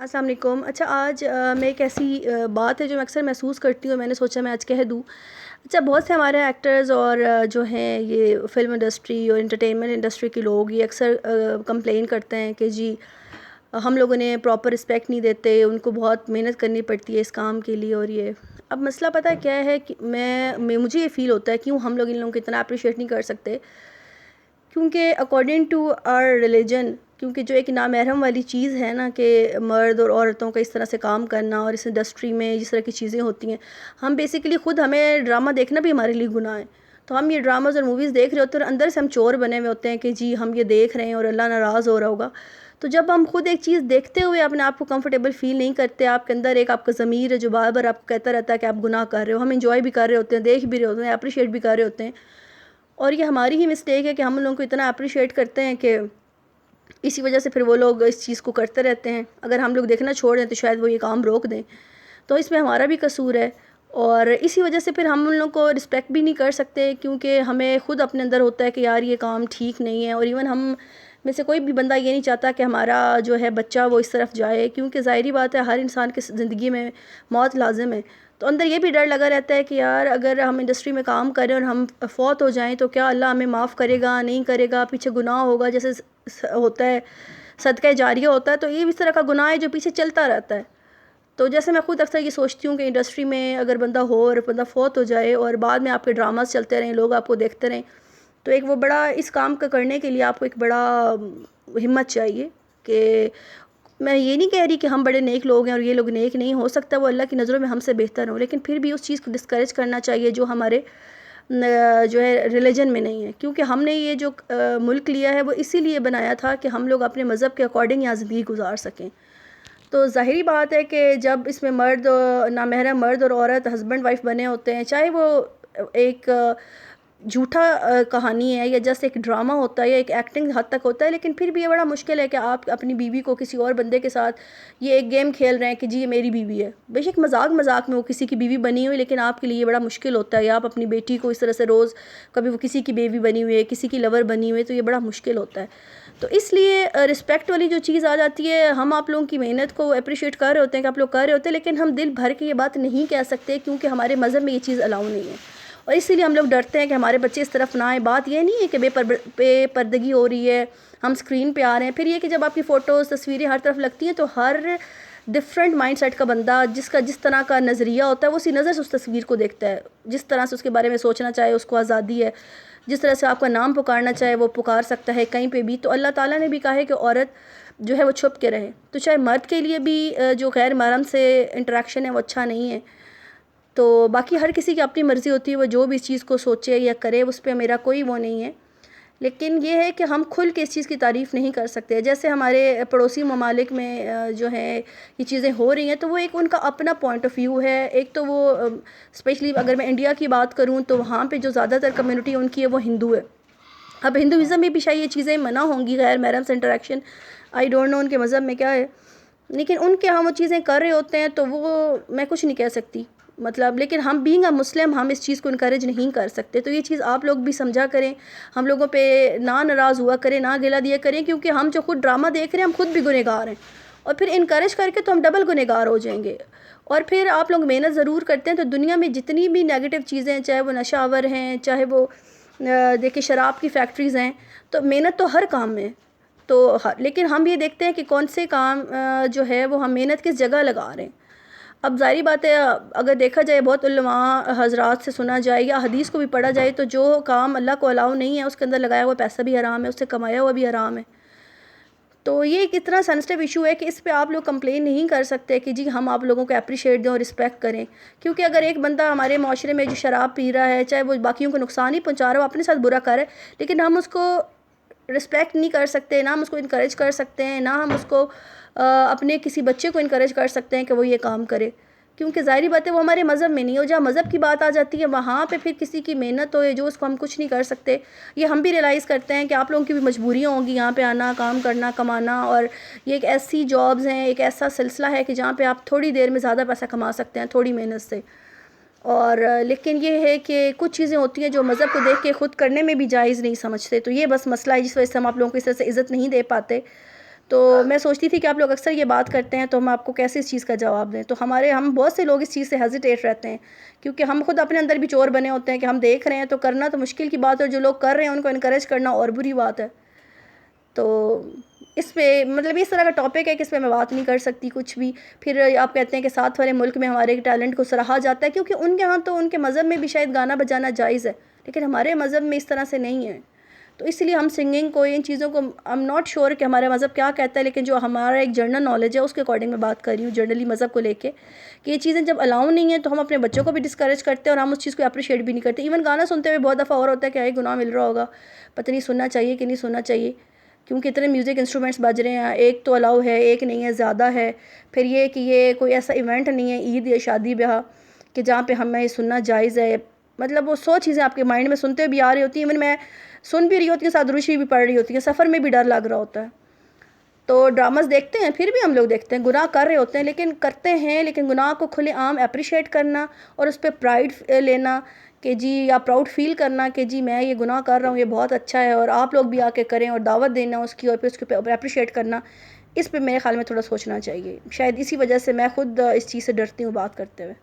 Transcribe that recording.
السلام علیکم۔ اچھا آج میں ایک ایسی بات ہے جو میں اکثر محسوس کرتی ہوں، میں نے سوچا میں آج کہہ دوں۔ اچھا بہت سے ہمارے ایکٹرز اور جو ہیں یہ فلم انڈسٹری اور انٹرٹینمنٹ انڈسٹری کے لوگ یہ اکثر کمپلین کرتے ہیں کہ جی ہم لوگوں نے پراپر رسپیکٹ نہیں دیتے، ان کو بہت محنت کرنی پڑتی ہے اس کام کے لیے اور یہ اب مسئلہ پتہ ہے کیا ہے کہ مجھے یہ فیل ہوتا ہے کیوں ہم لوگ ان لوگوں کو اتنا اپریشیٹ نہیں کر سکتے، کیونکہ اکارڈنگ ٹو آر ریلیجن، کیونکہ جو ایک نامحرم والی چیز ہے نا کہ مرد اور عورتوں کا اس طرح سے کام کرنا اور اس انڈسٹری میں جس طرح کی چیزیں ہوتی ہیں، ہم بیسیکلی خود ہمیں ڈرامہ دیکھنا بھی ہمارے لیے گناہ ہے۔ تو ہم یہ ڈراماز اور موویز دیکھ رہے ہوتے ہیں اور اندر سے ہم چور بنے ہوئے ہوتے ہیں کہ جی ہم یہ دیکھ رہے ہیں اور اللہ ناراض ہو رہا ہوگا۔ تو جب ہم خود ایک چیز دیکھتے ہوئے اپنے آپ کو کمفرٹیبل فیل نہیں کرتے، آپ کے اندر ایک آپ کا ضمیر ہے جو بار بار آپ کو کہتا رہتا ہے کہ آپ گناہ کر رہے ہو، ہم انجوائے بھی کر رہے ہوتے ہیں، دیکھ بھی رہے ہوتے ہیں، اپریشیٹ بھی کر رہے ہوتے ہیں، اور یہ ہماری ہی مسٹیک ہے کہ ہم لوگوں کو اتنا اپریشیٹ کرتے ہیں کہ اسی وجہ سے پھر وہ لوگ اس چیز کو کرتے رہتے ہیں۔ اگر ہم لوگ دیکھنا چھوڑ دیں تو شاید وہ یہ کام روک دیں، تو اس میں ہمارا بھی قصور ہے، اور اسی وجہ سے پھر ہم ان لوگوں کو رسپیکٹ بھی نہیں کر سکتے، کیونکہ ہمیں خود اپنے اندر ہوتا ہے کہ یار یہ کام ٹھیک نہیں ہے، اور ایون ہم میں سے کوئی بھی بندہ یہ نہیں چاہتا کہ ہمارا جو ہے بچہ وہ اس طرف جائے، کیونکہ ظاہری بات ہے ہر انسان کی زندگی میں موت لازم ہے۔ تو اندر یہ بھی ڈر لگا رہتا ہے کہ یار اگر ہم انڈسٹری میں کام کریں اور ہم فوت ہو جائیں تو کیا اللہ ہمیں معاف کرے گا نہیں کرے گا، پیچھے گناہ ہوگا، جیسے ہوتا ہے صدقہ جاریہ ہوتا ہے، تو یہ اس طرح کا گناہ ہے جو پیچھے چلتا رہتا ہے۔ تو جیسے میں خود اکثر یہ سوچتی ہوں کہ انڈسٹری میں اگر بندہ ہو اور بندہ فوت ہو جائے اور بعد میں آپ کے ڈراماز چلتے رہیں، لوگ آپ کو دیکھتے رہیں، تو ایک وہ بڑا اس کام کا کرنے کے لیے آپ کو ایک بڑا ہمت چاہیے کہ میں یہ نہیں کہہ رہی کہ ہم بڑے نیک لوگ ہیں اور یہ لوگ نیک نہیں، ہو سکتا ہے وہ اللہ کی نظروں میں ہم سے بہتر ہوں، لیکن پھر بھی اس چیز کو ڈسکریج کرنا چاہیے جو ہمارے جو ہے ریلیجن میں نہیں ہے، کیونکہ ہم نے یہ جو ملک لیا ہے وہ اسی لیے بنایا تھا کہ ہم لوگ اپنے مذہب کے اکارڈنگ یہاں زندگی گزار سکیں۔ تو ظاہری بات ہے کہ جب اس میں مرد نامحرم مرد اور عورت ہسبینڈ وائف بنے ہوتے ہیں، چاہے وہ ایک جھوٹا کہانی ہے یا جسٹ ایک ڈرامہ ہوتا ہے یا ایک ایکٹنگ حد تک ہوتا ہے، لیکن پھر بھی یہ بڑا مشکل ہے کہ آپ اپنی بیوی کو کسی اور بندے کے ساتھ یہ ایک گیم کھیل رہے ہیں کہ جی یہ میری بیوی ہے، بے شک مذاق مذاق میں وہ کسی کی بیوی بنی ہوئی، لیکن آپ کے لیے یہ بڑا مشکل ہوتا ہے، یا آپ اپنی بیٹی کو اس طرح سے روز کبھی وہ کسی کی بیوی بنی ہوئی ہے، کسی کی لور بنی ہوئی ہے، تو یہ بڑا مشکل ہوتا ہے۔ تو اس لیے رسپیکٹ والی جو چیز آ جاتی ہے، ہم آپ لوگوں کی محنت کو اپریشیٹ کر رہے ہوتے ہیں کہ آپ لوگ کر رہے ہوتے ہیں، لیکن ہم دل بھر کے یہ بات نہیں کہہ سکتے کیونکہ ہمارے مذہب میں یہ چیز الاؤ نہیں ہے، اور اسی لیے ہم لوگ ڈرتے ہیں کہ ہمارے بچے اس طرف نہ آئیں۔ بات یہ نہیں ہے کہ بے پردگی ہو رہی ہے، ہم اسکرین پہ آ رہے ہیں، پھر یہ کہ جب آپ کی فوٹوز تصویریں ہر طرف لگتی ہیں تو ہر ڈفرینٹ مائنڈ سیٹ کا بندہ جس طرح کا نظریہ ہوتا ہے وہ اسی نظر سے اس تصویر کو دیکھتا ہے، جس طرح سے اس کے بارے میں سوچنا چاہے اس کو آزادی ہے، جس طرح سے آپ کا نام پکارنا چاہے وہ پکار سکتا ہے کہیں پہ بھی۔ تو اللہ تعالیٰ نے بھی کہا ہے کہ عورت جو ہے وہ چھپ کے رہے، تو چاہے مرد کے لیے بھی جو غیر محرم سے انٹریکشن ہے وہ اچھا نہیں ہے۔ تو باقی ہر کسی کی اپنی مرضی ہوتی ہے، وہ جو بھی اس چیز کو سوچے یا کرے، اس پہ میرا کوئی وہ نہیں ہے، لیکن یہ ہے کہ ہم کھل کے اس چیز کی تعریف نہیں کر سکتے۔ جیسے ہمارے پڑوسی ممالک میں جو ہے یہ چیزیں ہو رہی ہیں تو وہ ایک ان کا اپنا پوائنٹ آف ویو ہے۔ ایک تو وہ اسپیشلی اگر میں انڈیا کی بات کروں تو وہاں پہ جو زیادہ تر کمیونٹی ان کی ہے وہ ہندو ہے۔ اب ہندوازم میں بھی شاید یہ چیزیں منع ہوں گی، غیر محرم سے انٹریکشن، آئی ڈونٹ نو ان کے مذہب میں کیا ہے، لیکن ان کے ہاں وہ چیزیں کر رہے ہوتے ہیں تو وہ میں کچھ نہیں کہہ سکتی، مطلب لیکن ہم بینگ اے مسلم ہم اس چیز کو انکریج نہیں کر سکتے۔ تو یہ چیز آپ لوگ بھی سمجھا کریں، ہم لوگوں پہ نہ ناراض ہوا کریں، نہ گلہ دیا کریں، کیونکہ ہم جو خود ڈرامہ دیکھ رہے ہیں ہم خود بھی گنہگار ہیں، اور پھر انکریج کر کے تو ہم ڈبل گنہگار ہو جائیں گے۔ اور پھر آپ لوگ محنت ضرور کرتے ہیں تو دنیا میں جتنی بھی نیگیٹو چیزیں ہیں، چاہے وہ نشہ آور ہیں، چاہے وہ دیکھیں شراب کی فیکٹریز ہیں، تو محنت تو ہر کام میں، تو لیکن ہم یہ دیکھتے ہیں کہ کون سے کام جو ہے وہ ہم محنت کس جگہ لگا رہے ہیں۔ اب ظاہری بات ہے اگر دیکھا جائے بہت علماء حضرات سے سنا جائے یا حدیث کو بھی پڑھا جائے تو جو کام اللہ کو الاؤ نہیں ہے اس کے اندر لگایا ہوا پیسہ بھی حرام ہے، اس سے کمایا ہوا بھی حرام ہے۔ تو یہ ایک اتنا سینسٹیو ایشو ہے کہ اس پہ آپ لوگ کمپلین نہیں کر سکتے کہ جی ہم آپ لوگوں کو اپریشیٹ دیں اور رسپیکٹ کریں، کیونکہ اگر ایک بندہ ہمارے معاشرے میں جو شراب پی رہا ہے، چاہے وہ باقیوں کو نقصان ہی پہنچا رہا ہے، وہ اپنے ساتھ برا کر رہا ہے، لیکن ہم اس کو رسپیکٹ نہیں کر سکتے، نہ ہم اس کو انکریج کر سکتے ہیں، نہ ہم اس کو اپنے کسی بچے کو انکریج کر سکتے ہیں کہ وہ یہ کام کرے، کیونکہ ظاہری بات ہے وہ ہمارے مذہب میں نہیں ہو۔ جہاں مذہب کی بات آ جاتی ہے وہاں پہ پھر کسی کی محنت ہو جو اس کو ہم کچھ نہیں کر سکتے۔ یہ ہم بھی ریلائز کرتے ہیں کہ آپ لوگوں کی بھی مجبوریاں ہوں گی یہاں پہ آنا، کام کرنا، کمانا، اور یہ ایک ایسی جابز ہیں، ایک ایسا سلسلہ ہے کہ جہاں پہ آپ تھوڑی دیر میں زیادہ پیسہ کما سکتے ہیں تھوڑی محنت سے، اور لیکن یہ ہے کہ کچھ چیزیں ہوتی ہیں جو مذہب کو دیکھ کے خود کرنے میں بھی جائز نہیں سمجھتے، تو یہ بس مسئلہ ہے جس وجہ سے ہم آپ لوگوں کو اس طرح سے عزت نہیں دے پاتے۔ تو میں سوچتی تھی کہ آپ لوگ اکثر یہ بات کرتے ہیں تو ہم آپ کو کیسے اس چیز کا جواب دیں. تو ہم بہت سے لوگ اس چیز سے ہیزیٹیٹ رہتے ہیں کیونکہ ہم خود اپنے اندر بھی چور بنے ہوتے ہیں کہ ہم دیکھ رہے ہیں تو کرنا تو مشکل کی بات ہے, اور جو لوگ کر رہے ہیں ان کو انکریج کرنا اور بری بات ہے. تو اس پہ مطلب اس طرح کا ٹاپک ہے کہ اس پہ میں بات نہیں کر سکتی کچھ بھی. پھر آپ کہتے ہیں کہ ساتھ والے ملک میں ہمارے ٹیلنٹ کو سراہا جاتا ہے کیونکہ ان کے ہاں تو ان کے مذہب میں بھی شاید گانا بجانا جائز ہے, لیکن ہمارے مذہب میں اس طرح سے نہیں ہے. تو اس لیے ہم سنگنگ کو, ان چیزوں کو, ایم ناٹ شیور کہ ہمارا مذہب کیا کہتا ہے, لیکن جو ہمارا ایک جنرل نالج ہے اس کے اکارڈنگ میں بات کر رہی ہوں, جنرلی مذہب کو لے کے, کہ یہ چیزیں جب الاؤ نہیں ہیں تو ہم اپنے بچوں کو بھی ڈسکریج کرتے ہیں اور ہم اس چیز کو اپریشیٹ بھی نہیں کرتے. ایون گانا سنتے ہوئے بہت دفعہ اور ہوتا ہے کہ گناہ مل رہا ہوگا, پتہ نہیں سننا چاہیے کہ نہیں سننا چاہیے, کیونکہ اتنے میوزک انسٹرومنٹس بج رہے ہیں, ایک تو الاؤ ہے, ایک نہیں ہے, زیادہ ہے. پھر یہ کہ یہ کوئی ایسا ایونٹ نہیں ہے عید یا شادی بیاہ کہ جہاں پہ ہمیں یہ سننا جائز ہے. مطلب وہ 100 چیزیں آپ کے مائنڈ میں سنتے بھی آ رہی ہوتی ہیں, ایون میں سن بھی رہی ہوتی ہوں, ساتھ روشی بھی پڑھ رہی ہوتی ہے, سفر میں بھی ڈر لگ رہا ہوتا ہے. تو ڈراماز دیکھتے ہیں, پھر بھی ہم لوگ دیکھتے ہیں, گناہ کر رہے ہوتے ہیں لیکن کرتے ہیں, لیکن گناہ کو کھلے عام اپریشیٹ کرنا اور اس پہ پرائڈ لینا کہ جی, یا پراؤڈ فیل کرنا کہ جی میں یہ گناہ کر رہا ہوں, یہ بہت اچھا ہے اور آپ لوگ بھی آ کے کریں, اور دعوت دینا اس کی اور پھر اس کے اپریشیٹ کرنا, اس پہ میرے خیال میں تھوڑا سوچنا چاہیے. شاید اسی وجہ سے میں خود اس چیز سے ڈرتی ہوں بات کرتے ہوئے.